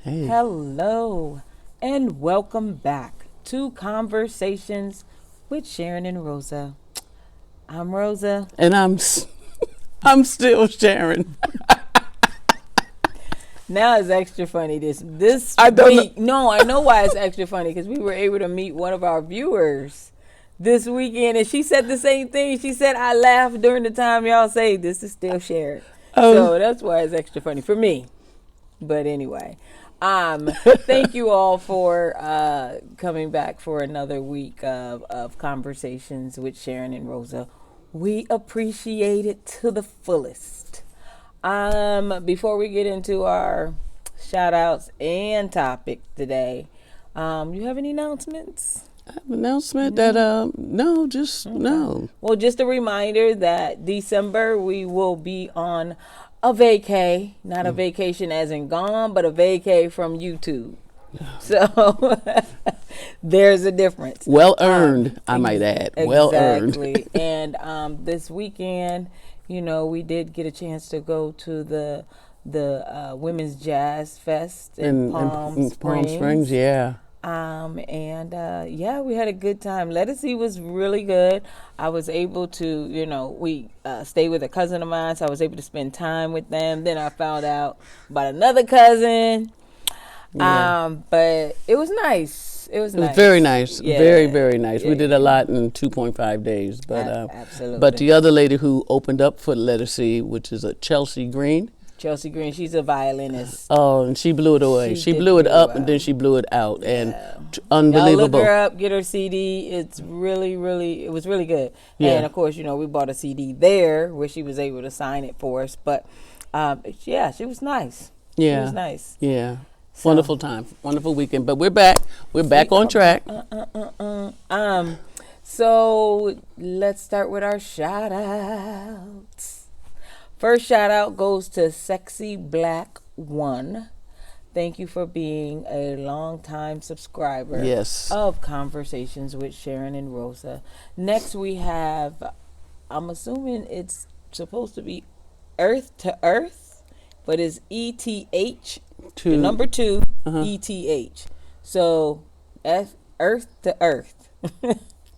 Hey. Hello, and welcome back to Conversations with Sharyn and Rosa. I'm Rosa. And I'm still Sharyn. Now it's extra funny this I don't week. No, I know why it's extra funny because we were able to meet one of our viewers this weekend, and she said the same thing. She said, "I laughed during the time y'all say this is still Sharyn." So that's why it's extra funny for me. But anyway. Thank you all for coming back for another week of Conversations with Sharyn and Rosa. We appreciate it to the fullest. Before we get into our shout outs and topic today, you have any announcements? Announcement that no. Well, just a reminder that December we will be on a vacay, not a vacation as in gone, but a vacay from YouTube. So there's a difference. Well earned, I might add. Well earned. Exactly. And this weekend, we did get a chance to go to the Women's Jazz Fest in Palm Springs. Yeah. We had a good time. Lettucey was really good. I was able to, we stayed with a cousin of mine, so I was able to spend time with them. Then I found out about another cousin. Yeah. But it was nice. It was nice. Very nice. Yeah. Very, very nice. We did a lot in 2.5 days. But absolutely. But the other lady who opened up for Lettucey, which is a Chelsea Green. Chelsea Green, she's a violinist. Oh, and she blew it away. She blew it up and then she blew it out. And unbelievable. Y'all look her up, get her CD. It was really good. Yeah. And of course, we bought a CD there where she was able to sign it for us. But she was nice. Yeah. She was nice. Yeah. So. Wonderful time. Wonderful weekend. But we're back. We're back on track. So let's start with our shout outs. First shout out goes to Sexy Black One. Thank you for being a long-time subscriber of Conversations with Sharyn and Rosa. Next we have, I'm assuming it's supposed to be Earth to Earth, but it's ETH, the number 2, ETH. So Earth to Earth.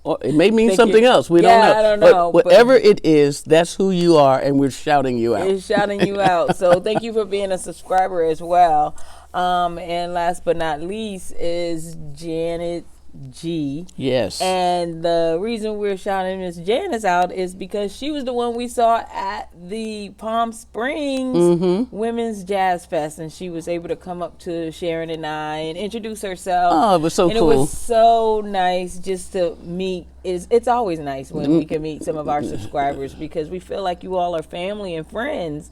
Or it may mean something else. We don't know. I don't know. But whatever it is, that's who you are, and we're shouting you out. It's shouting you out. So thank you for being a subscriber as well. And last but not least is Janet G. Yes. And the reason we're shouting Miss Janice out is because she was the one we saw at the Palm Springs Women's Jazz Fest, and she was able to come up to Sharyn and I and introduce herself. Oh, it was so cool. And it was so nice just to meet. It's always nice when we can meet some of our subscribers because we feel like you all are family and friends.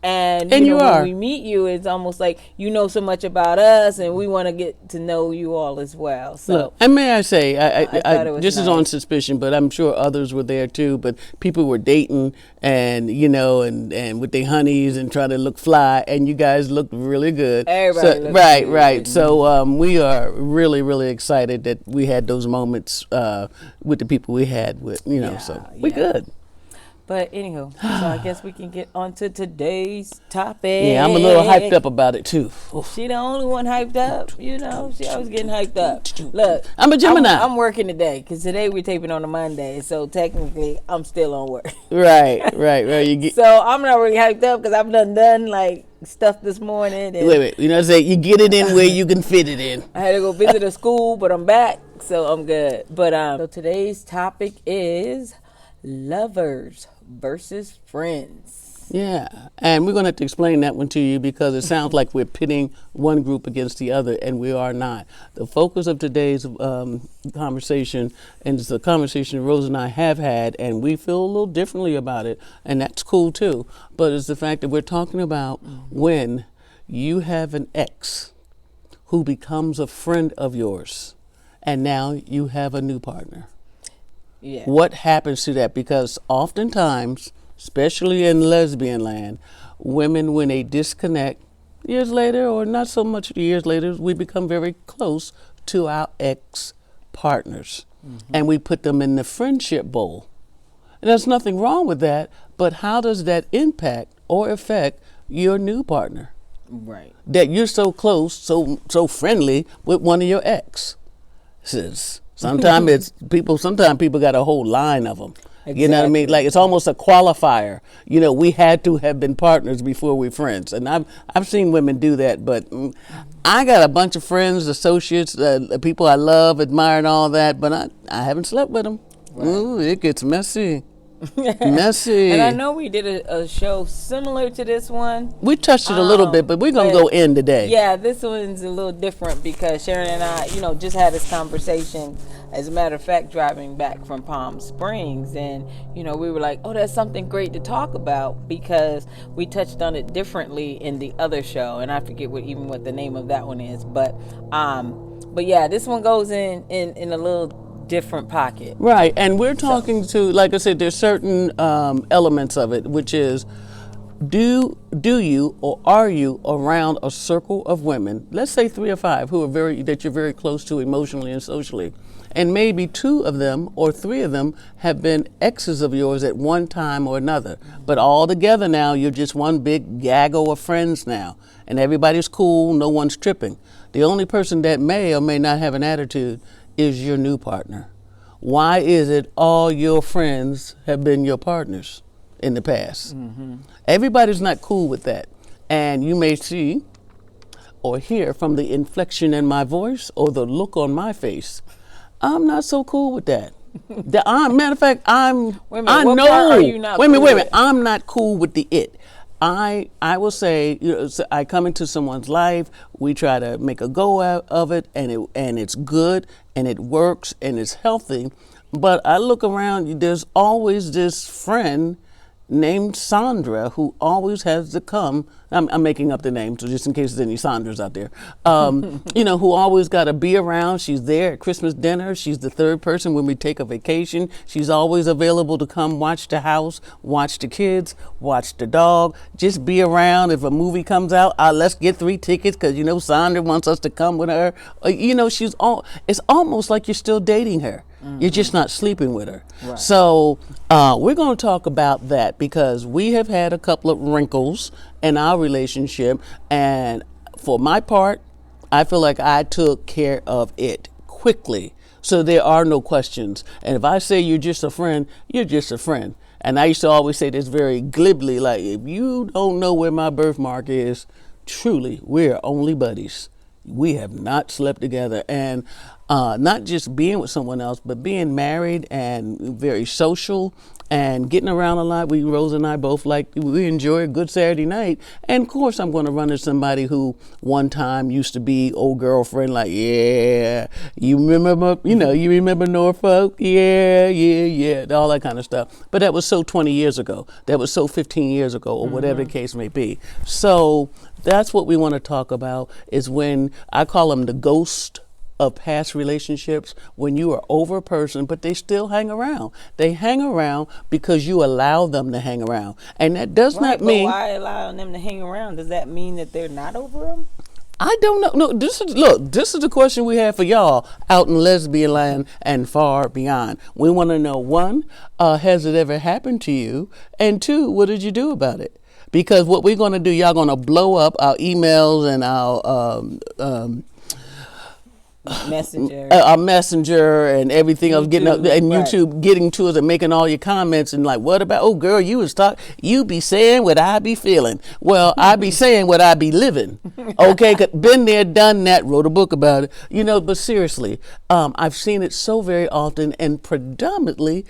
And when we meet you, it's almost like you know so much about us, and we want to get to know you all as well. So, look, and may I say, I this nice. Is on suspicion, but I'm sure others were there too. But people were dating, and and with their honeys and trying to look fly, and you guys looked really good. Everybody looked right, good. right. So we are really, really excited that we had those moments with the people we had with, So we're good. But anywho, so I guess we can get on to today's topic. Yeah, I'm a little hyped up about it too. She the only one hyped up, She always getting hyped up. Look, I'm a Gemini. I'm working today because today we're taping on a Monday, so technically I'm still on work. Right. So I'm not really hyped up because I've done like stuff this morning. And wait. You get it in where you can fit it in. I had to go visit a school, but I'm back, so I'm good. But so today's topic is lovers versus friends. Yeah, and we're going to have to explain that one to you because it sounds like we're pitting one group against the other, and we are not. The focus of today's conversation, and it's the conversation Rose and I have had, and we feel a little differently about it, and that's cool too, but it's the fact that we're talking about when you have an ex who becomes a friend of yours, and now you have a new partner. Yeah. What happens to that? Because oftentimes, especially in lesbian land, women, when they disconnect, years later, or not so much years later, we become very close to our ex-partners. And we put them in the friendship bowl. And there's nothing wrong with that, but how does that impact or affect your new partner? Right. that you're so close, so friendly with one of your exes. Sometimes people got a whole line of them. You know what I mean? Exactly. Like it's almost a qualifier. We had to have been partners before we're friends, and I've seen women do that. But I got a bunch of friends, associates, people I love, admire, and all that. But I haven't slept with them. Right. Ooh, it gets messy. Messy. And I know we did a show similar to this one. We touched it a little bit, but we're gonna go in today. Yeah, this one's a little different because Sharyn and I, just had this conversation. As a matter of fact, driving back from Palm Springs, and we were like, "Oh, that's something great to talk about," because we touched on it differently in the other show, and I forget what the name of that one is. But yeah, this one goes in a little different pocket. Right, and we're talking to, like I said, there's certain elements of it, which is, do you or are you around a circle of women, let's say 3 or 5, that you're very close to emotionally and socially, and maybe 2 of them or 3 of them have been exes of yours at one time or another, but all together now you're just one big gaggle of friends now, and everybody's cool, no one's tripping. The only person that may or may not have an attitude is your new partner. Why is it all your friends have been your partners in the past? Mm-hmm. Everybody's not cool with that. And you may see or hear from the inflection in my voice or the look on my face, I'm not so cool with that. Matter of fact, Wait a minute, I'm not cool with the it. I will say, so I come into someone's life, we try to make a go out of it, and it's good, and it works, and it's healthy. But I look around, there's always this friend named Sandra who always has to come. I'm making up the name, so just in case there's any Sandras out there. Who always got to be around. She's there at Christmas dinner. She's the third person when we take a vacation. She's always available to come watch the house, watch the kids, watch the dog, just be around. If a movie comes out, let's get 3 tickets because, Sandra wants us to come with her. It's almost like you're still dating her. Mm-hmm. You're just not sleeping with her. Right. So we're going to talk about that because we have had a couple of wrinkles in our relationship, and for my part, I feel like I took care of it quickly. So there are no questions. And if I say you're just a friend, you're just a friend. And I used to always say this very glibly, like, if you don't know where my birthmark is, truly, we're only buddies. We have not slept together. And not just being with someone else, but being married and very social and getting around a lot. Rose and I both we enjoy a good Saturday night. And of course, I'm going to run into somebody who one time used to be old girlfriend, like, yeah, you remember Norfolk? Yeah, all that kind of stuff. But that was so 20 years ago. That was so 15 years ago, or whatever the case may be. So that's what we want to talk about, is when I call them the ghost of past relationships, when you are over a person, but they still hang around. They hang around because you allow them to hang around. And that does not mean... But why allowing them to hang around? Does that mean that they're not over them? I don't know. No, this is the question we have for y'all out in lesbian land and far beyond. We want to know, 1, has it ever happened to you? And 2, what did you do about it? Because what we're going to do, y'all going to blow up our emails and our messenger and everything else, getting up and YouTube getting to us and making all your comments and like, what about, oh girl, you be saying what I be feeling. Well, I be saying what I be living. Okay, been there, done that, wrote a book about it. But seriously, I've seen it so very often, and predominantly,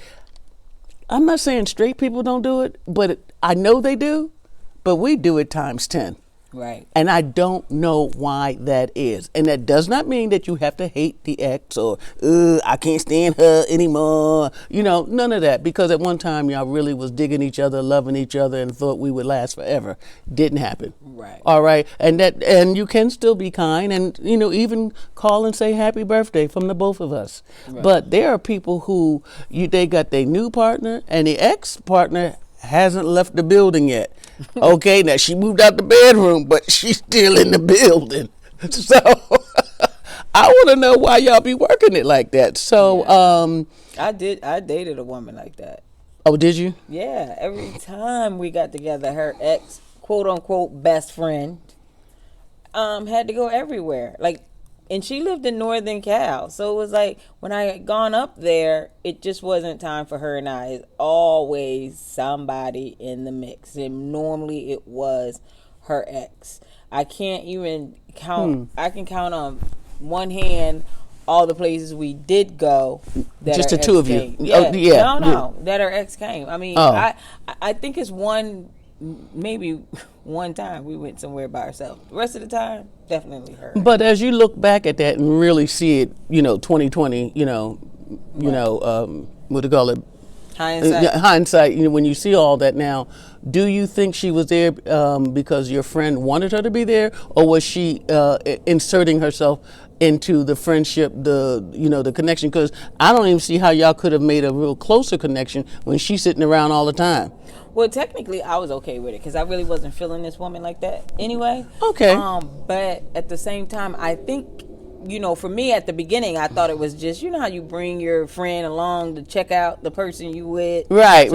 I'm not saying straight people don't do it, but I know they do, but we do it times 10. Right. And I don't know why that is. And that does not mean that you have to hate the ex or, I can't stand her anymore. None of that. Because at one time, y'all really was digging each other, loving each other, and thought we would last forever. Didn't happen. Right. All right. And you can still be kind and, even call and say happy birthday from the both of us. Right. But there are people who, they got their new partner and the ex-partner hasn't left the building yet. Okay, now she moved out the bedroom, but she's still in the building. So I want to know why y'all be working it like that. So I dated a woman like that. Oh, did you? Yeah, every time we got together, her ex, quote unquote, best friend had to go everywhere. Like, and she lived in Northern Cal, so it was like when I had gone up there, it just wasn't time for her and I. It's always somebody in the mix, and normally it was her ex. I can't even count. I can count on one hand all the places we did go. That just her the two ex of you. came. Yeah. Oh, yeah. No, that her ex came. I mean, I think it's maybe one time we went somewhere by ourselves. The rest of the time, definitely her. But as you look back at that and really see it, 2020, what do you call it? Hindsight. When you see all that now, do you think she was there because your friend wanted her to be there, or was she inserting herself into the friendship, the connection? Because I don't even see how y'all could have made a real closer connection when she's sitting around all the time. Well, technically, I was okay with it because I really wasn't feeling this woman like that anyway. Okay. But at the same time, I think, for me at the beginning, I thought it was just, how you bring your friend along to check out the person you with. Right.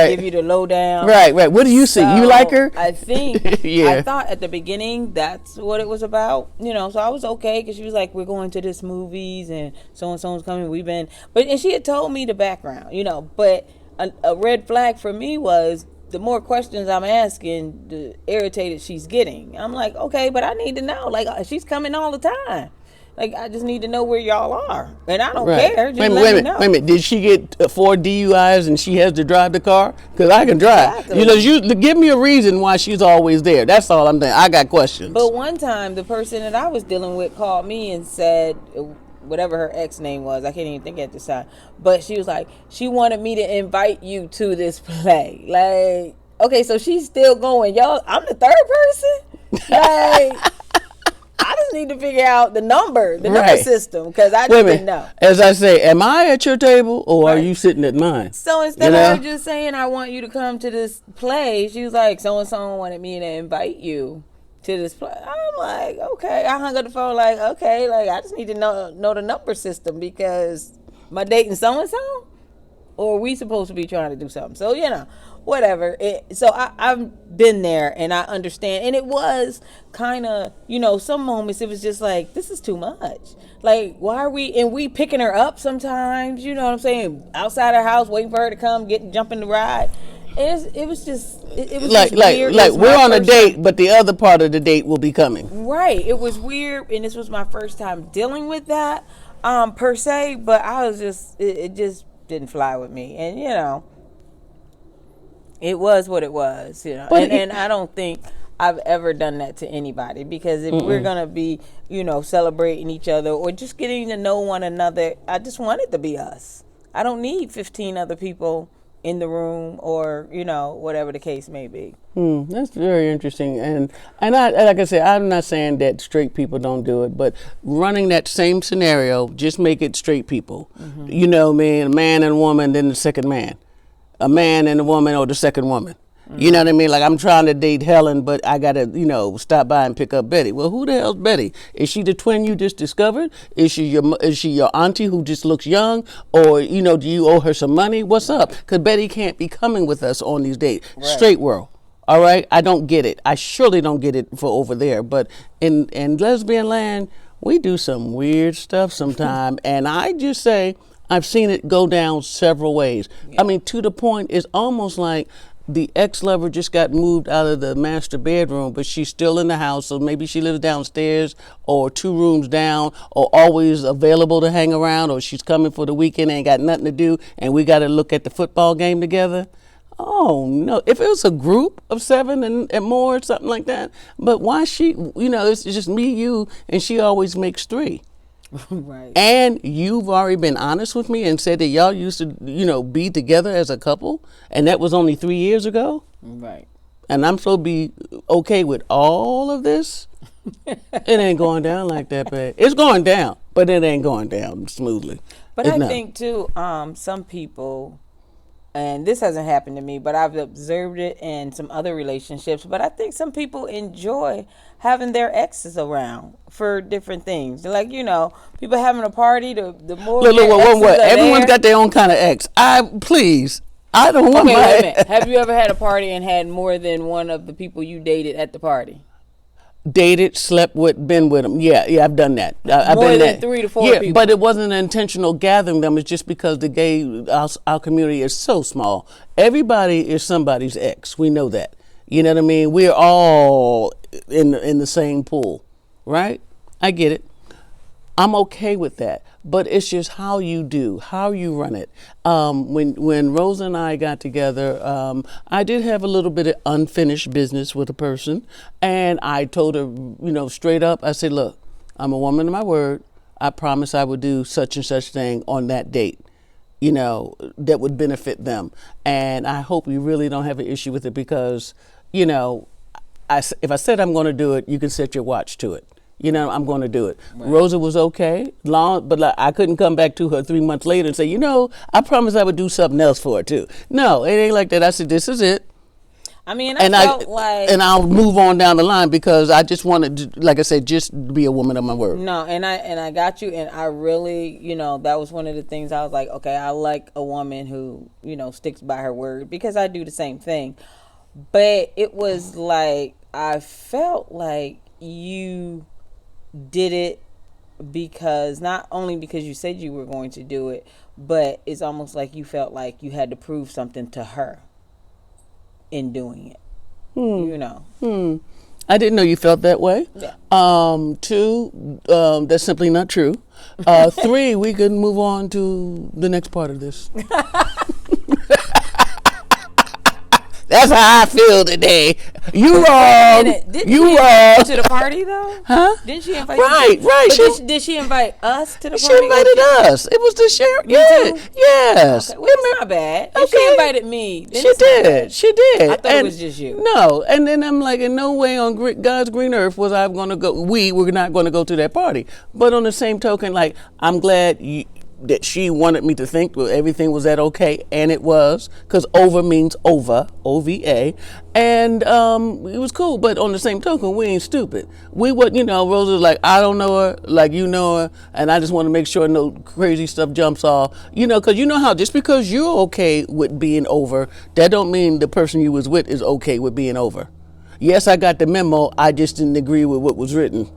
Give you the lowdown. Right. What do you see? You like her? I think. Yeah. I thought at the beginning that's what it was about. So I was okay because she was like, we're going to this movies and so and so's coming. And she had told me the background, but a red flag for me was the more questions I'm asking, the irritated she's getting. I'm like, okay, but I need to know. Like, she's coming all the time. Like, I just need to know where y'all are. And I don't care. Just let me know. Wait a minute. Did she get 4 DUIs and she has to drive the car? Because I can drive. Exactly. Give me a reason why she's always there. That's all I'm saying. I got questions. But one time, the person that I was dealing with called me and said, whatever her ex name was, I can't even think at this time, but she was like, she wanted me to invite you to this play. Like, okay, so she's still going. Y'all, I'm the third person? Like, I just need to figure out the number system, because I just didn't know. As I say, am I at your table or are you sitting at mine? So instead of her just saying, I want you to come to this play, she was like, so-and-so wanted me to invite you to this play. I'm like, okay. I hung up the phone like, okay, like I just need to know the number system, because am I dating so-and-so? Or are we supposed to be trying to do something? So, whatever. So I've been there and I understand. And it was kind of, some moments it was just like, this is too much. Like, why are we picking her up sometimes, you know what I'm saying? Outside her house, waiting for her to come, jump in the ride. It was just weird. Like we're on a date, but the other part of the date will be coming. Right. It was weird, and this was my first time dealing with that, per se. But I was it just didn't fly with me, and it was what it was, and I don't think I've ever done that to anybody, because if we're gonna be, celebrating each other or just getting to know one another, I just want it to be us. I don't need 15 other people in the room, or whatever the case may be. That's very interesting, and I, like I said, I'm not saying that straight people don't do it, but running that same scenario, just make it straight people. A man and a woman, then the second man, a man and a woman, or the second woman. You know what I mean? Like, I'm trying to date Helen, but I gotta, stop by and pick up Betty. Well, who the hell's Betty? Is she the twin you just discovered? Is she your auntie who just looks young? Or, do you owe her some money? What's up? Because Betty can't be coming with us on these dates. Right. Straight world. All right? I don't get it. I surely don't get it for over there. But in lesbian land, we do some weird stuff sometimes. And I just say, I've seen it go down several ways. Yeah. I mean, to the point, it's almost like the ex-lover just got moved out of the master bedroom, but she's still in the house, so maybe she lives downstairs or 2 rooms down, or always available to hang around, or she's coming for the weekend, ain't got nothing to do, and we got to look at the football game together. Oh, no. If it was a group of 7 and more, something like that, but why she, it's just me, you, and she always makes 3. Right. And you've already been honest with me and said that y'all used to, be together as a couple, and that was only 3 years ago. Right. And I'm supposed to be okay with all of this? It ain't going down like that, bad. It's going down, but it ain't going down smoothly. But I think too, some people, and this hasn't happened to me, but I've observed it in some other relationships, but I think some people enjoy having their exes around for different things. Like, people having a party, the more look, everyone's got their own kind of ex. I don't want my wait a minute. Have you ever had a party and had more than one of the people you dated at the party? dated, slept with, been with them. Yeah, I've done that. I've More been than that. 3 to 4 Yeah, people. but it wasn't an intentional gathering them. It's just because the gay, our community is so small. Everybody is somebody's ex. We know that. You know what I mean? We're all in the same pool, right? I get it. I'm okay with that, but it's just how you run it. When Rosa and I got together, I did have a little bit of unfinished business with a person, and I told her, straight up. I said, "Look, I'm a woman of my word. I promise I would do such and such thing on that date, that would benefit them, and I hope you really don't have an issue with it because, if I said I'm going to do it, you can set your watch to it." I'm going to do it. Right. Rosa was okay, but I couldn't come back to her 3 months later and say, I promised I would do something else for her too. No, it ain't like that. I said, this is it. I mean, and I'll move on down the line because I just wanted to, like I said, just be a woman of my word. No, and I got you, and I really, that was one of the things I was like, okay, I like a woman who, sticks by her word because I do the same thing. But it was like, I felt like you did it because not only because you said you were going to do it, but it's almost like you felt like you had to prove something to her in doing it. I didn't know you felt that way. Yeah. 2, that's simply not true. 3, we can move on to the next part of this. That's how I feel today. You wrong. Didn't she invite you to the party though? Huh? Didn't she invite you? Right. Did she invite us to the party? She invited us. It was the Sharyn. Yeah. Yes. Okay. Well, it's not bad. Okay. If she invited me, then she did. She did. I thought it was just you. No. And then I'm like, in no way on God's green earth was I going to go. We were not going to go to that party. But on the same token, like, I'm glad that she wanted me to think everything was that okay, and it was, because over means over, OVA, and it was cool. But on the same token, we ain't stupid. We would, Rosa was like, I don't know her, like you know her, and I just want to make sure no crazy stuff jumps off, because how just because you're okay with being over, that don't mean the person you was with is okay with being over. Yes, I got the memo. I just didn't agree with what was written.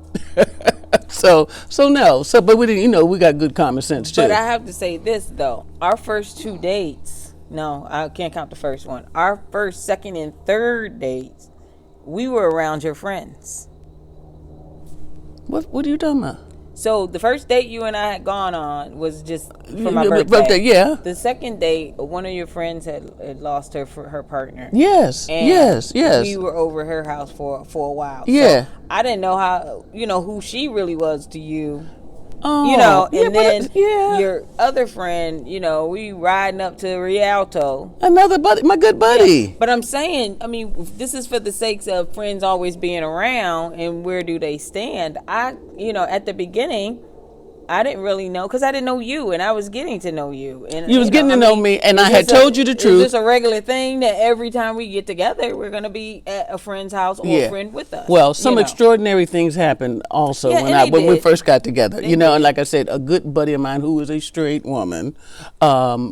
So no. But we didn't, we got good common sense too. But I have to say this though. Our first 2 dates, no, I can't count the first one. Our first, second, and third dates, we were around your friends. What are you talking about? So the first date you and I had gone on was just for my birthday. Yeah. The second date, one of your friends had lost her partner. Yes. And yes. we were over her house for a while. Yeah. So I didn't know how who she really was to you. Oh, and then your other friend, we riding up to Rialto. Another buddy, my good buddy. Yeah. But I'm saying, this is for the sakes of friends always being around and where do they stand. At the beginning, I didn't really know because I didn't know you and I was getting to know you. And you was getting to know me and I had told you the truth. Is this a regular thing that every time we get together, we're going to be at a friend's house or a friend with us? Well, some extraordinary things happened also when we first got together. And like I said, a good buddy of mine who is a straight woman,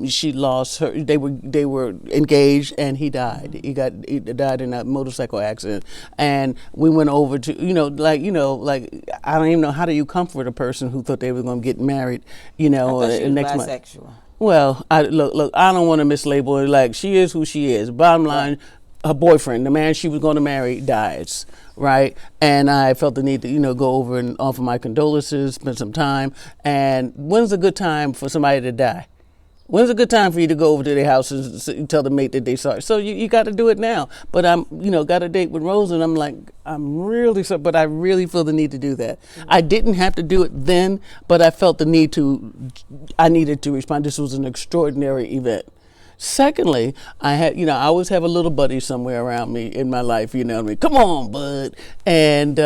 she lost her. They were engaged and he died. He died in a motorcycle accident. And we went over to, I don't even know, how do you comfort a person who thought they were going to get married, next month. Well, I don't want to mislabel her. Like, she is who she is. Bottom line, her boyfriend, the man she was going to marry, dies, right? And I felt the need to, go over and offer my condolences, spend some time. And when's a good time for somebody to die? When's a good time for you to go over to their house and tell the mate that they sorry? So you got to do it now. But I'm, got a date with Rosa, and I'm like, I'm really sorry, but I really feel the need to do that. Mm-hmm. I didn't have to do it then, but I felt the need I needed to respond. This was an extraordinary event. Secondly, I had, I always have a little buddy somewhere around me in my life, come on, bud. And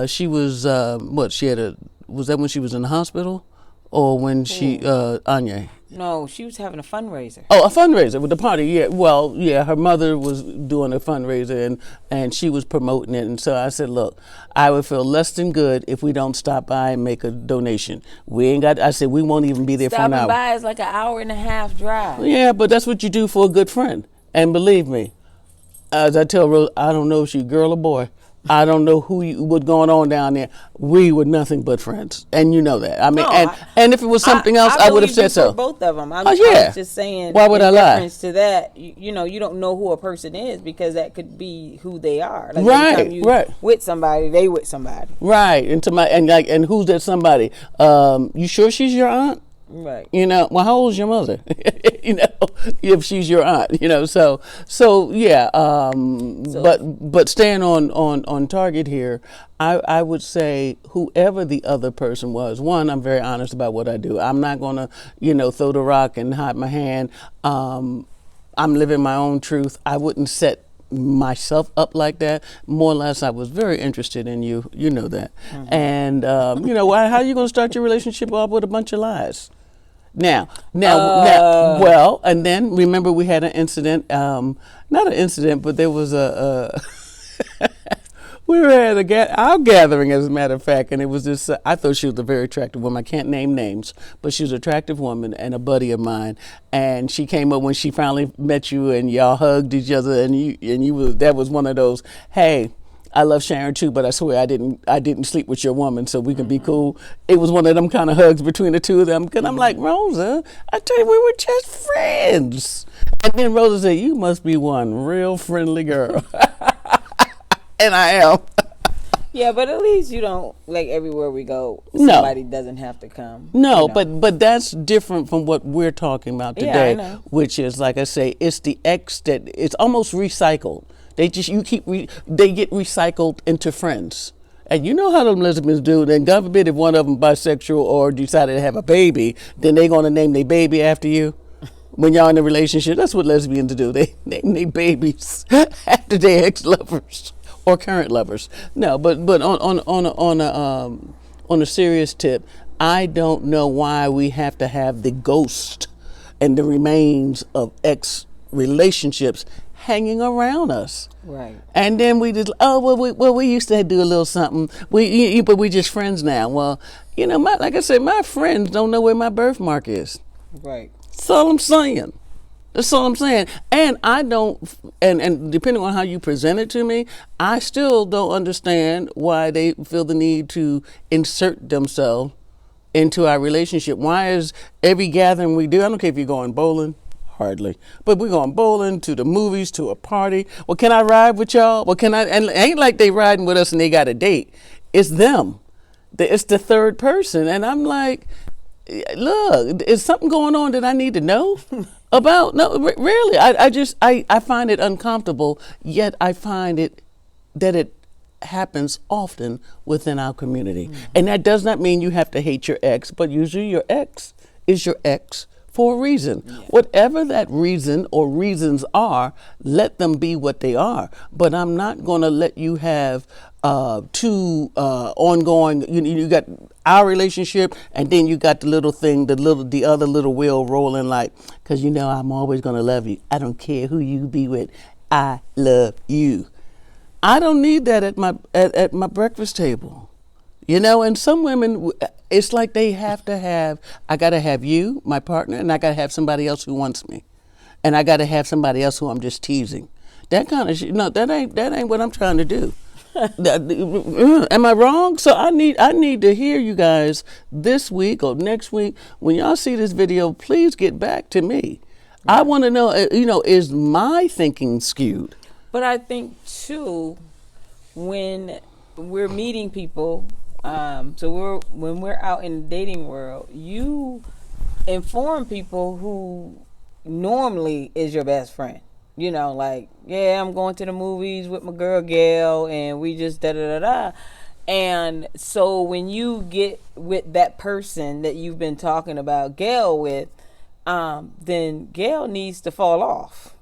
she was, was that when she was in the hospital? Or when she, Anya? No, she was having a fundraiser. Oh, a fundraiser with the party, yeah. Well, yeah, her mother was doing a fundraiser and she was promoting it. And so I said, look, I would feel less than good if we don't stop by and make a donation. I said, we won't even be there for an hour. Stopping by is like an hour and a half drive. Yeah, but that's what you do for a good friend. And believe me, as I tell Rose, I don't know if she's a girl or boy, I don't know what's going on down there. We were nothing but friends, and you know that. I mean, No, and if it was something else, I would have believe said you so. for both of them. I Oh yeah. was just saying. Why would in I lie? reference to that, you know, you don't know who a person is because that could be who they are. Like Right, every time you right. with somebody, they with somebody. Right. And who's that somebody? You sure she's your aunt? Right. You know, well, how old's your mother? You know, if she's your aunt, you know, so yeah. But staying on target here, I would say whoever the other person was. One, I'm very honest about what I do. I'm not gonna, you know, throw the rock and hide my hand. I'm living my own truth. I wouldn't set myself up like that. More or less, I was very interested in you. You know that. And you know, how are you going to start your relationship off with a bunch of lies? Now, well, and then remember we had an incident. Not an incident, but there was a we were at our gathering, as a matter of fact, and it was this. I thought she was a very attractive woman. I can't name names, but she was an attractive woman and a buddy of mine. And she came up when she finally met you, and y'all hugged each other, and you was, that was one of those. Hey, I love Sharyn too, but I swear I didn't sleep with your woman, so we can be cool. It was one of them kind of hugs between the two of them. Cause I'm like, Rosa, I tell you, we were just friends. And then Rosa said, you must be one real friendly girl. And I am. Yeah, but at least you don't, like, everywhere we go, No. somebody doesn't have to come. No, you know. but that's different from what we're talking about Yeah, today, I know. which is, like I say, it's the ex that it's almost recycled. They just they get recycled into friends. And you know how them lesbians do. Then God forbid if one of them bisexual or decided to have a baby, then they gonna name their baby after you. When y'all in a relationship, that's what lesbians do. They name their babies after their ex-lovers or current lovers. No, but on a serious tip, I don't know why we have to have the ghost and the remains of ex relationships hanging around us. Right. And then we just, we used to do a little something. But we just friends now. Well, you know, like I said, my friends don't know where my birthmark is. Right. That's all I'm saying. That's all I'm saying. And I don't, and depending on how you present it to me, I still don't understand why they feel the need to insert themselves into our relationship. Why is every gathering we do, I don't care if you're going bowling, hardly, but we're going bowling, to the movies, to a party. Well, can I ride with y'all? Well, can I? And it ain't like they riding with us and they got a date. It's them. It's the third person. And I'm like, look, is something going on that I need to know about? No, really. I find it uncomfortable, yet I find it that it happens often within our community. And that does not mean you have to hate your ex, but usually your ex is your ex for a reason. Yeah. Whatever that reason or reasons are, let them be what they are. But I'm not going to let you have two ongoing. You got our relationship, and then you got the little thing, the other little wheel rolling, like, because you know I'm always going to love you. I don't care who you be with. I love you. I don't need that at my breakfast table. You know, and some women, it's like they have to have, I got to have you, my partner, and I got to have somebody else who wants me. And I got to have somebody else who I'm just teasing. That kind of shit, no, that ain't what I'm trying to do. Am I wrong? So I need to hear you guys this week or next week. When y'all see this video, please get back to me. I want to know, is my thinking skewed? But I think, too, when we're meeting people, when we're out in the dating world, you inform people who normally is your best friend. You know, like, yeah, I'm going to the movies with my girl Gail, and we just da-da-da-da. And so when you get with that person that you've been talking about Gail with, then Gail needs to fall off.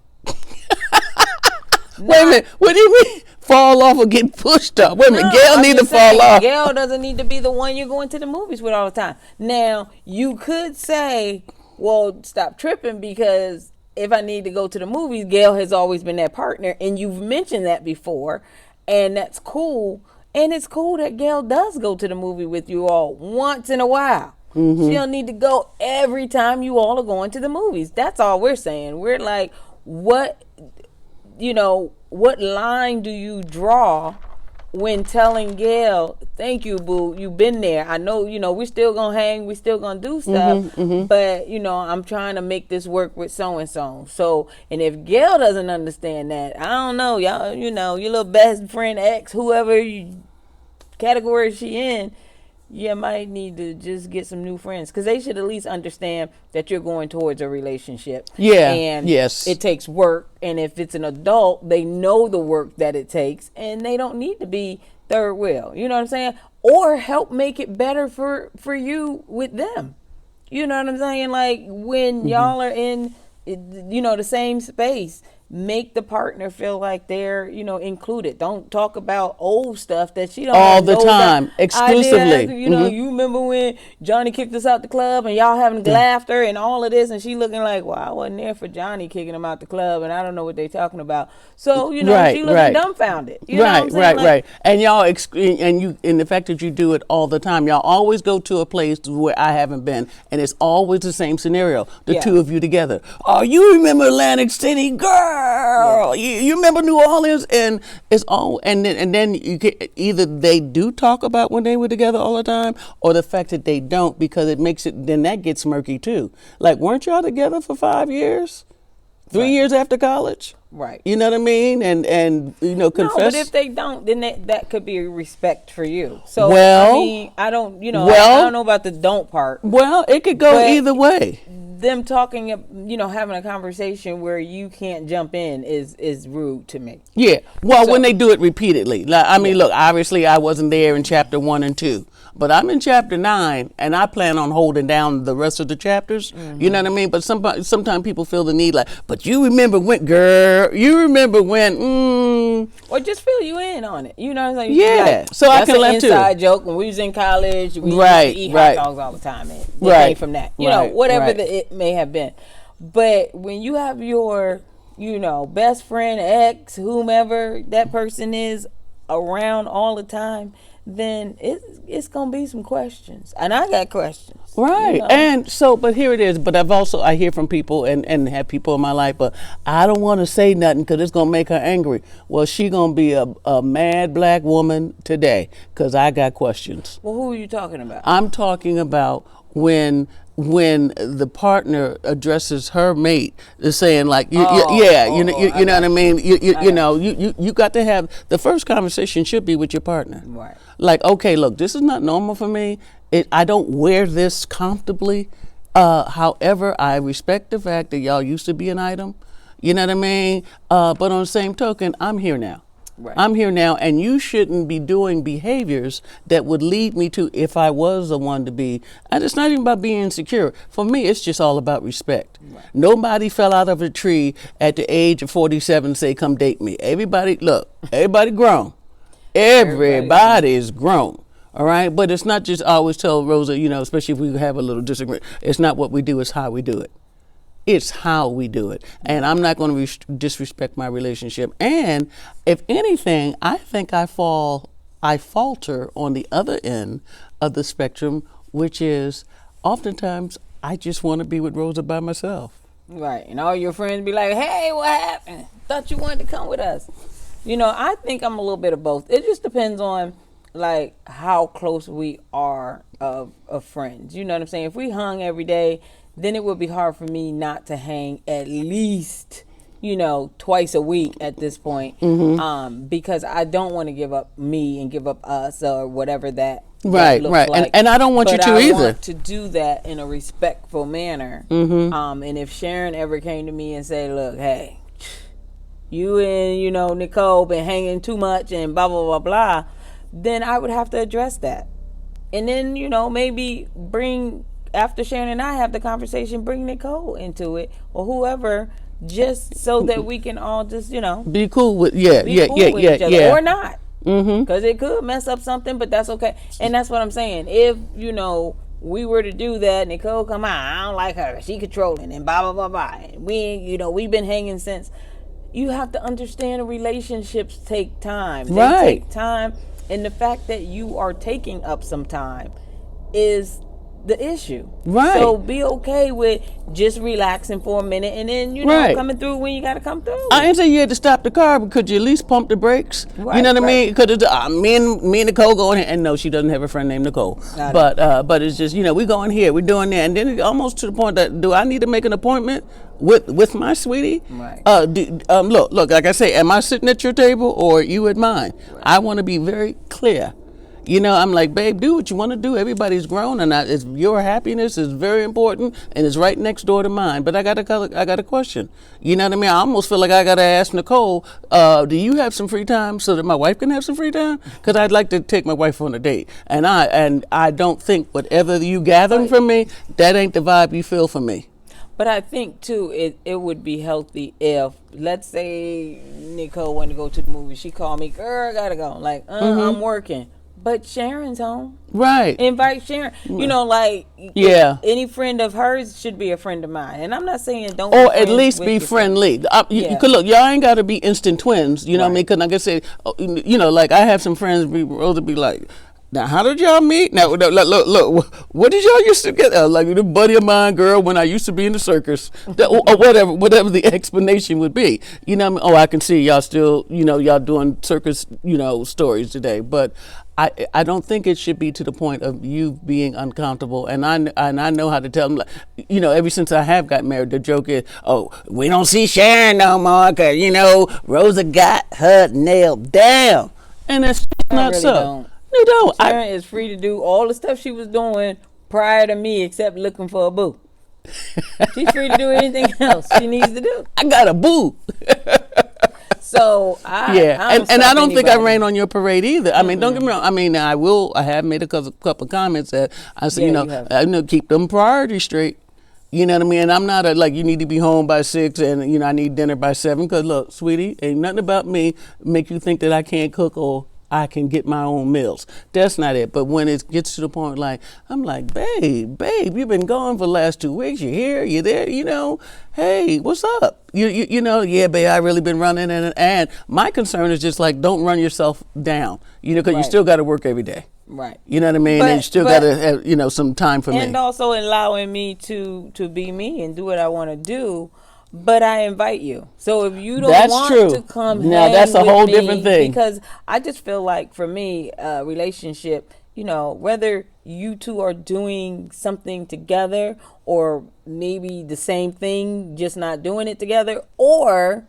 Wait a minute. What do you mean? Fall off or get pushed up? Wait a minute. Gail need to fall off. Gail doesn't need to be the one you're going to the movies with all the time. Now, you could say, well, stop tripping, because if I need to go to the movies, Gail has always been that partner, and you've mentioned that before, and that's cool. And it's cool that Gail does go to the movie with you all once in a while. Mm-hmm. She don't need to go every time you all are going to the movies. That's all we're saying. We're like, what line do you draw when telling Gail, thank you, boo, you've been there. I know, we're still gonna hang, we're still gonna do stuff, but I'm trying to make this work with so and so. So, and if Gail doesn't understand that, I don't know, y'all, your little best friend X, whoever category she in, you might need to just get some new friends, because they should at least understand that you're going towards a relationship. Yeah. And yes. it takes work. And if it's an adult, they know the work that it takes, and they don't need to be third wheel. You know what I'm saying? Or help make it better for you with them. You know what I'm saying? Like when y'all are in, the same space, make the partner feel like they're, included. Don't talk about old stuff that she don't all the time, exclusively. You remember when Johnny kicked us out the club and y'all having laughter and all of this, and she looking like, well, I wasn't there for Johnny kicking him out the club, and I don't know what they talking about. So she looking dumbfounded. You know what I'm saying? Right. And y'all, and the fact that you do it all the time, y'all always go to a place where I haven't been, and it's always the same scenario. The two of you together. Oh, you remember Atlantic City, girl? Yeah. You remember New Orleans, and it's all, and then you get, either they do talk about when they were together all the time, or the fact that they don't, because it makes it, then that gets murky too. Like, weren't y'all together for 5 years, 3 years after college? Right. You know what I mean? And confess. No, but if they don't, then that could be respect for you. So well, I mean, I don't, I don't know about the don't part. Well, it could go either way. Them talking, having a conversation where you can't jump in is rude to me. Yeah. Well, when they do it repeatedly. Like, I mean, look, obviously I wasn't there in chapter 1 and 2, but I'm in chapter 9, and I plan on holding down the rest of the chapters. You know what I mean? But sometimes people feel the need, like, but you remember when, girl, you remember when, or just fill you in on it. You know what I'm saying? Yeah. Like, so I can let too. That's an inside joke. When we was in college, we used to eat hot dogs all the time. And it came from that. Whatever it may have been. But when you have your, best friend, ex, whomever that person is around all the time, then it's gonna be some questions, and I got questions. Right. And so, but here it is. But I hear from people and have people in my life, but I don't want to say nothing because it's gonna make her angry. Well, she gonna be a mad black woman today because I got questions. Well, who are you talking about? I'm talking about when the partner addresses her mate, is saying like, you know what I mean. You got to have the first conversation should be with your partner. Right. Like, okay, look, this is not normal for me. I don't wear this comfortably. However, I respect the fact that y'all used to be an item. You know what I mean? But on the same token, I'm here now. Right. I'm here now, and you shouldn't be doing behaviors that would lead me to, if I was the one to be, and it's not even about being insecure. For me, it's just all about respect. Right. Nobody fell out of a tree at the age of 47 and say, come date me. Everybody grown. Everybody's grown. All right, but it's not just, I always tell Rosa, especially if we have a little disagreement, it's not what we do, it's how we do it. It's how we do it. And I'm not going to disrespect my relationship. And if anything, I think I falter on the other end of the spectrum, which is oftentimes I just want to be with Rosa by myself. Right. And all your friends be like, hey, what happened? Thought you wanted to come with us. I think I'm a little bit of both. It just depends on like how close we are of friends. You know what I'm saying? If we hung every day, then it would be hard for me not to hang at least, twice a week at this point. Because I don't want to give up me and give up us or whatever that looks like. And I don't want you to either. I want to do that in a respectful manner. And if Sharyn ever came to me and said, look, hey, you and, Nicole been hanging too much and blah, blah, blah, blah, then I would have to address that. And then, maybe after Sharyn and I have the conversation, bring Nicole into it or whoever, just so that we can all just, be cool with, each other, or not. Because it could mess up something, but that's okay. And that's what I'm saying. If, we were to do that, Nicole come out, I don't like her, she controlling and blah, blah, blah, blah. And we've been hanging since. You have to understand relationships take time. They take time. And the fact that you are taking up some time is the issue. Right. So be okay with just relaxing for a minute, and then Right. coming through when you got to come through. I didn't say you had to stop the car, but could you at least pump the brakes? Right, You know what I right. mean? Because me and Nicole go in here, and no, she doesn't have a friend named Nicole. But it's just we go in here, we doing that, and then it's almost to the point that do I need to make an appointment with my sweetie? Right. Look, like I say, am I sitting at your table or you at mine? Right. I want to be very clear. I'm like, babe, do what you want to do. Everybody's grown, and your happiness is very important, and it's right next door to mine. But I got a question. You know what I mean? I almost feel like I got to ask Nicole, do you have some free time so that my wife can have some free time? Because I'd like to take my wife on a date, and I don't think whatever you gathering from me, that ain't the vibe you feel for me. But I think too, it would be healthy if, let's say, Nicole wanted to go to the movie. She called me, girl, I gotta go. Like, I'm working. But Sharon's home. Right. Invite Sharon. Yeah. Any friend of hers should be a friend of mine. And I'm not saying don't. Or at least be friendly. You could look. Y'all ain't got to be instant twins. You know what I mean? Because like I said, like I have some friends. Rosa be like, now, how did y'all meet? Now, look, what did y'all used to get? Like a buddy of mine, girl, when I used to be in the circus, or whatever the explanation would be. You know what I mean? Oh, I can see y'all still, y'all doing circus, stories today. But I don't think it should be to the point of you being uncomfortable. And I know how to tell them, ever since I have got married, the joke is, oh, we don't see Sharon no more because, Rosa got her nailed down. And that's not really so. Don't. You don't. Sharon is free to do all the stuff she was doing prior to me, except looking for a boo. She's free to do anything else she needs to do. I got a boo. So I don't think I rain on your parade either. I mean, don't get me wrong. I mean, I have made a couple comments that I said, keep them priorities straight. You know what I mean? And I'm not you need to be home by 6 and I need dinner by 7. Because look, sweetie, ain't nothing about me make you think that I can't cook or I can get my own meals. That's not it. But when it gets to the point I'm like, babe, you've been gone for the last 2 weeks. You're here, you're there, hey, what's up? Yeah, babe, I really been running. And my concern is just don't run yourself down, because you still got to work every day. Right. You know what I mean? And you still got to have, some time for me. And also allowing me to be me and do what I want to do. But I invite you. So if you don't want to come now hang that's a with whole me, different thing. Because I just feel like for me, a relationship, whether you two are doing something together or maybe the same thing, just not doing it together, or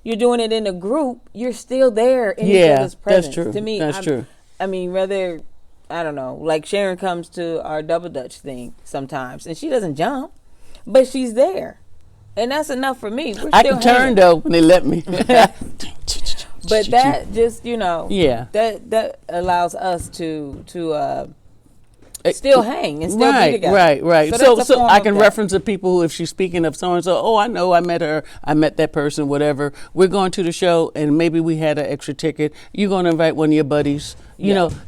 you're doing it in a group, you're still there in each other's presence. That's true. To me, that's true. I mean, whether, I don't know, like Sharon comes to our double dutch thing sometimes and she doesn't jump, but she's there. And that's enough for me. I can turn though when they let me. But that just, that allows us to still hang and still be together. Right. So I can reference the people who, if she's speaking of so and so, oh, I know, I met her, I met that person, whatever. We're going to the show, and maybe we had an extra ticket. You're going to invite one of your buddies.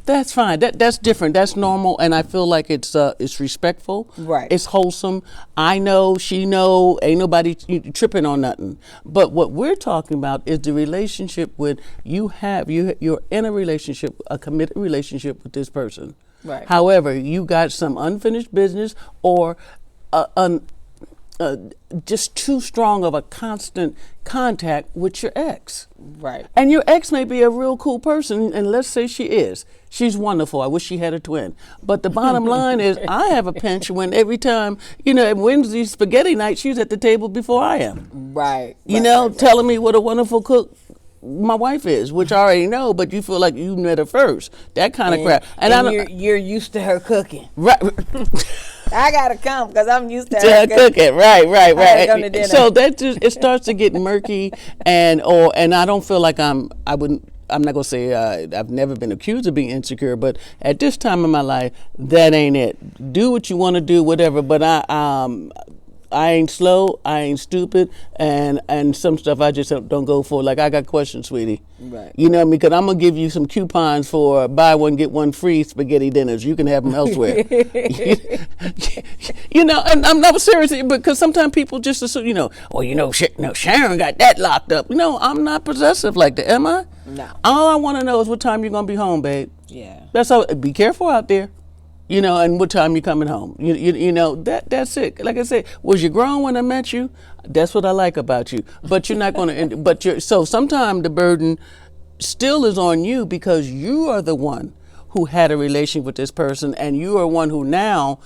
That's fine. That's different. That's normal, and I feel like it's respectful. Right. It's wholesome. I know, she know. Ain't nobody tripping on nothing. But what we're talking about is the relationship with you're in a relationship, a committed relationship with this person. Right. However, you got some unfinished business or just too strong of a constant contact with your ex. Right. And your ex may be a real cool person, and let's say she is. She's wonderful. I wish she had a twin. But the bottom line is I have a pinch when every time, Wednesday spaghetti night, she's at the table before I am. Right. Telling me what a wonderful cook my wife is, which I already know, but you feel like you met her first. That kind of crap. And you're used to her cooking. Right. I gotta come because I'm used to her cooking. Right. Come to dinner. So that just it starts to get murky, and I don't feel like I'm not gonna say I've never been accused of being insecure, but at this time in my life, that ain't it. Do what you want to do, whatever. But I ain't slow, I ain't stupid, and some stuff I just don't go for. Like, I got questions, sweetie. Right. Because I'm going to give you some coupons for buy one, get one free spaghetti dinners. You can have them elsewhere. And I'm not serious, because sometimes people just assume, Sharon got that locked up. I'm not possessive like that, am I? No. All I want to know is what time you're going to be home, babe. Yeah. That's all. Be careful out there. And what time you coming home? That's it. Like I said, was you grown when I met you? That's what I like about you. But you're not going to. So sometimes the burden still is on you because you are the one who had a relation with this person, and you are one who now.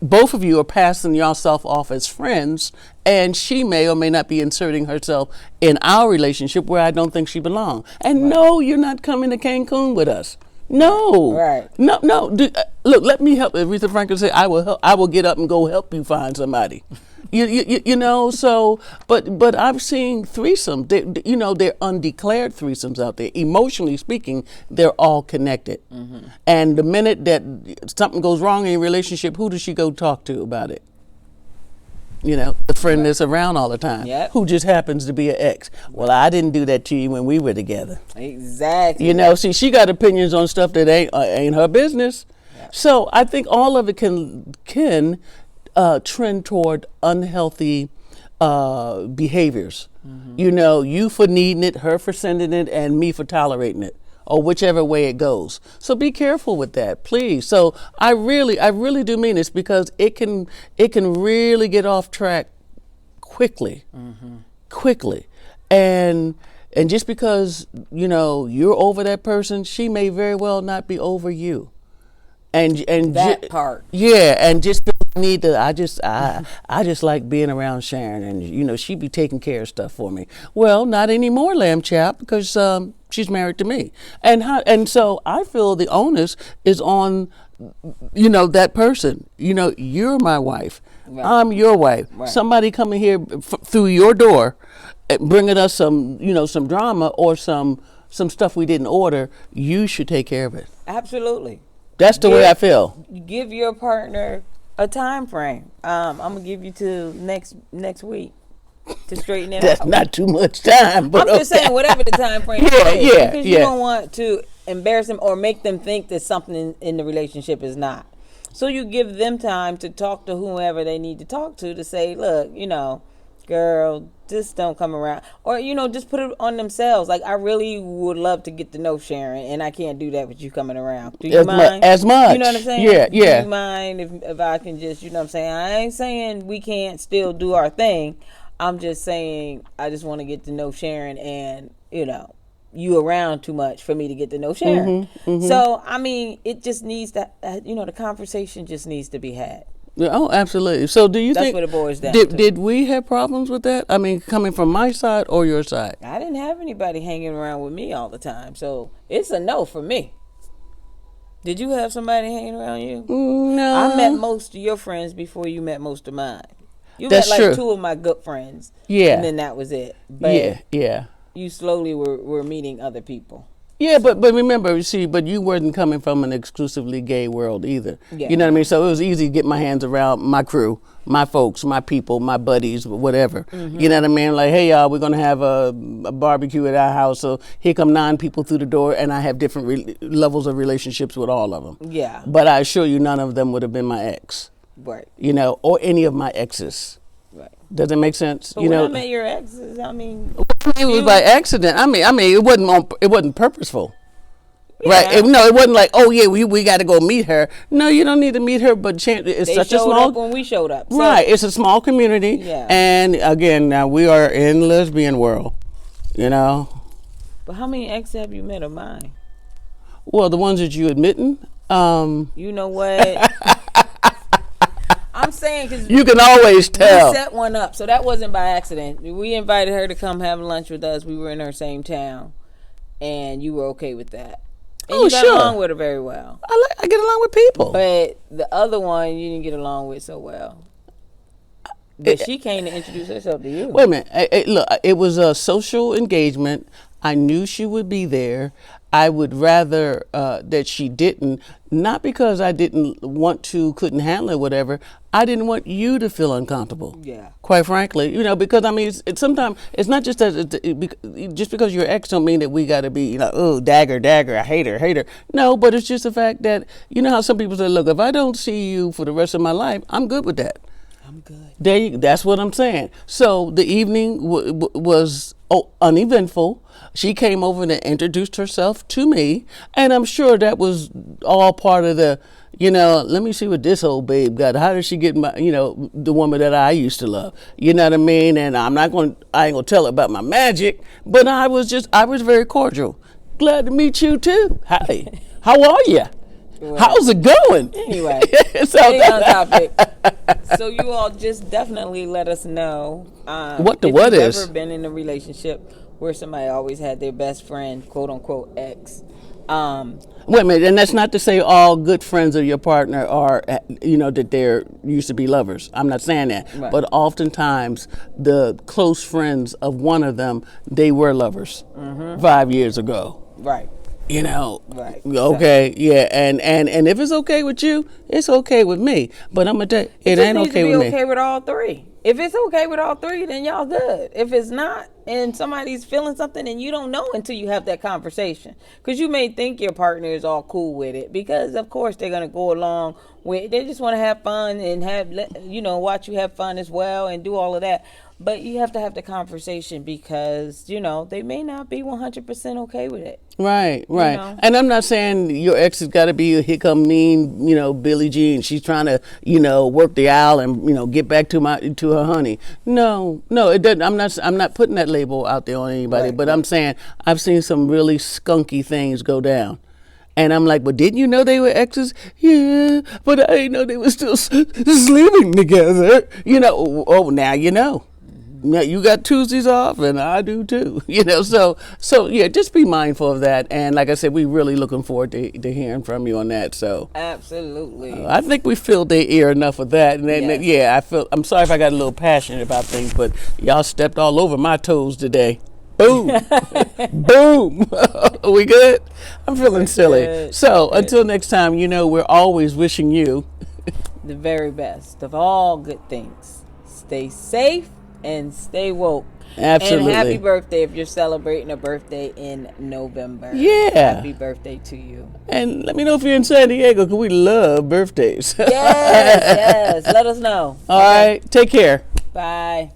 Both of you are passing yourself off as friends, and she may or may not be inserting herself in our relationship where I don't think she belongs. And no, you're not coming to Cancun with us. No. Right. No. Look, let me help. Aretha Franklin said, "I will help. I will get up and go help you find somebody." So, but I've seen threesomes. They're undeclared threesomes out there. Emotionally speaking, they're all connected. Mm-hmm. And the minute that something goes wrong in your relationship, who does she go talk to about it? The friend that's around all the time, who just happens to be an ex. Well, I didn't do that to you when we were together. Exactly. See, she got opinions on stuff that ain't her business. Yeah. So I think all of it can trend toward unhealthy behaviors. Mm-hmm. You for needing it, her for sending it, and me for tolerating it, or whichever way it goes. So be careful with that, please. So I really do mean this, because it can really get off track quickly, and just because you're over that person, she may very well not be over you. And that part. Yeah, and just need to. I just like being around Sharyn, and she be taking care of stuff for me. Well, not anymore, lamb chap, because she's married to me, and so I feel the onus is on that person. You're my wife. Right. I'm your wife. Right. Somebody coming here through your door, bringing us some drama or some stuff we didn't order. You should take care of it. Absolutely. That's the way I feel. Give your partner a time frame. I'm gonna give you to next week to straighten it That's out. That's not too much time. But I'm just saying, whatever the time frame is. Because you don't want to embarrass them or make them think that something in the relationship is not. So you give them time to talk to whoever they need to talk to say, look, girl, just don't come around. Or, just put it on themselves. Like, I really would love to get to know Sharyn, and I can't do that with you coming around. Do you mind? As much. You know what I'm saying? Yeah. Do you mind if I can just, you know what I'm saying? I ain't saying we can't still do our thing. I'm just saying I just want to get to know Sharyn, and, you around too much for me to get to know Sharyn. Mm-hmm. So, it just needs to, the conversation just needs to be had. Oh, absolutely. So do you think that's what it boils down to? Did we have problems with that? Coming from my side or your side? I didn't have anybody hanging around with me all the time. So it's a no for me. Did you have somebody hanging around you? No. I met most of your friends before you met most of mine. You That's met like true. 2 of my good friends. Yeah. And then that was it. But yeah. You slowly were meeting other people. Yeah, but remember, but you weren't coming from an exclusively gay world either. Yeah. You know what I mean? So it was easy to get my hands around my crew, my folks, my people, my buddies, whatever. Mm-hmm. You know what I mean? Like, hey, y'all, we're going to have a barbecue at our house. So here come 9 people through the door, and I have different levels of relationships with all of them. Yeah. But I assure you, none of them would have been my ex. Right. Or any of my exes. Right. Does it make sense? So when I met your exes, it was by accident. It wasn't purposeful. Yeah. Right? It wasn't like, oh yeah, we got to go meet her. No, you don't need to meet her. But it's such a small. They showed up when we showed up. So. Right? It's a small community. Yeah. And again, now we are in lesbian world. But how many exes have you met of mine? Well, the ones that you admitting. You know what? I'm saying because you can always tell. We set one up, so that wasn't by accident. We invited her to come have lunch with us. We were in her same town, and you were okay with that. And you got along with her very well. I get along with people. But the other one, you didn't get along with so well. But she came to introduce herself to you. Wait a minute. Look, it was a social engagement. I knew she would be there. I would rather that she didn't, not because I didn't want to, couldn't handle it, whatever. I didn't want you to feel uncomfortable. Yeah. Quite frankly, because it's sometimes it's not just that just because you're ex don't mean that we got to be dagger, I hate her. No, but it's just the fact that how some people say, look, if I don't see you for the rest of my life, I'm good with that. I'm good. That's what I'm saying. So the evening was uneventful. She came over and introduced herself to me, and I'm sure that was all part of the, let me see what this old babe got. How did she get the woman that I used to love? You know what I mean? And I ain't gonna tell her about my magic, but I was very cordial. Glad to meet you too. Hi, how are you? Well, how's it going? Anyway, stay on topic. So you all just definitely let us know what if you've ever been in a relationship where somebody always had their best friend, quote unquote, ex. Wait a minute, and that's not to say all good friends of your partner are, that they're used to be lovers. I'm not saying that, right. But oftentimes the close friends of one of them, they were lovers 5 years ago. Right. Right. Okay, yeah, and if it's okay with you, it's okay with me. But I'm gonna tell you, it ain't okay with me. Okay with all three. If it's okay with all three, then y'all good. If it's not, and somebody's feeling something, and you don't know until you have that conversation, because you may think your partner is all cool with it, because of course they're gonna go along with. They just want to have fun and watch you have fun as well and do all of that. But you have to have the conversation because, they may not be 100% okay with it. Right. And I'm not saying your ex has got to be a here come mean, Billie Jean. She's trying to, work the aisle and, get back to her honey. No, it doesn't. I'm not putting that label out there on anybody, but I'm saying I've seen some really skunky things go down. And I'm like, but didn't you know they were exes? Yeah, but I didn't know they were still sleeping together. Now you know. Now you got Tuesdays off, and I do too. So yeah, just be mindful of that. And like I said, we're really looking forward to hearing from you on that. So absolutely, I think we filled their ear enough of that. And then I'm sorry if I got a little passionate about things, but y'all stepped all over my toes today. Boom, boom. Are we good? I'm feeling silly. Good. So until next time, we're always wishing you the very best of all good things. Stay safe. And stay woke. Absolutely. And happy birthday if you're celebrating a birthday in November. Yeah. Happy birthday to you. And let me know if you're in San Diego, because we love birthdays. Yes. Let us know. All right. Take care. Bye.